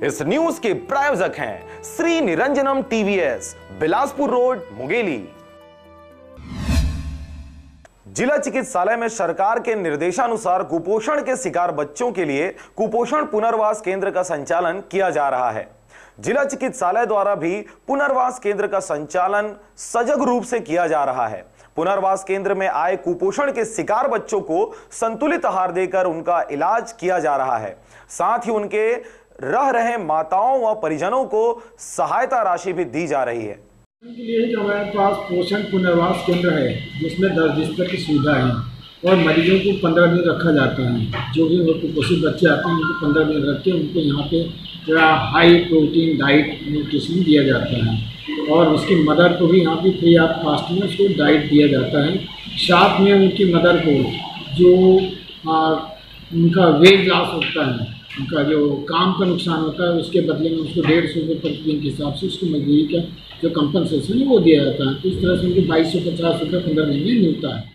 इस न्यूज के प्रायोजक हैं श्री निरंजनम टीवीएस, बिलासपुर रोड, मुंगेली। जिला चिकित्सालय में सरकार के निर्देशानुसार कुपोषण के शिकार बच्चों के लिए कुपोषण पुनर्वास केंद्र का संचालन किया जा रहा है। जिला चिकित्सालय द्वारा भी पुनर्वास केंद्र का संचालन सजग रूप से किया जा रहा है। पुनर्वास केंद्र में आए कुपोषण के शिकार बच्चों को संतुलित आहार देकर उनका इलाज किया जा रहा है। साथ ही उनके रह रहे माताओं व परिजनों को सहायता राशि भी दी जा रही है। के लिए जो हमारे पास पोषण पुनर्वास केंद्र है, जिसमें 10 बिस्तर की सुविधा है और मरीजों को 15 दिन रखा जाता है। जो भी कुपोषित बच्चे आते हैं उनको 15 दिन रख के उनको यहाँ पे थोड़ा हाई प्रोटीन डाइट न्यूट्रिशन दिया जाता है और उसकी मदर को भी यहाँ पे फ्री ऑफ कास्ट में उसको डाइट दिया जाता है। साथ में उनकी मदर को जो उनका वेट लॉस होता है, उनका जो काम का नुकसान होता है, उसके बदले में उसको 150 रुपये प्रतिदिन के हिसाब से उसको मजदूरी का जो कंपनसेशन है वो दिया जाता है। तो इस तरह से उनको 2250 रुपये 15 दिन में मिलता है।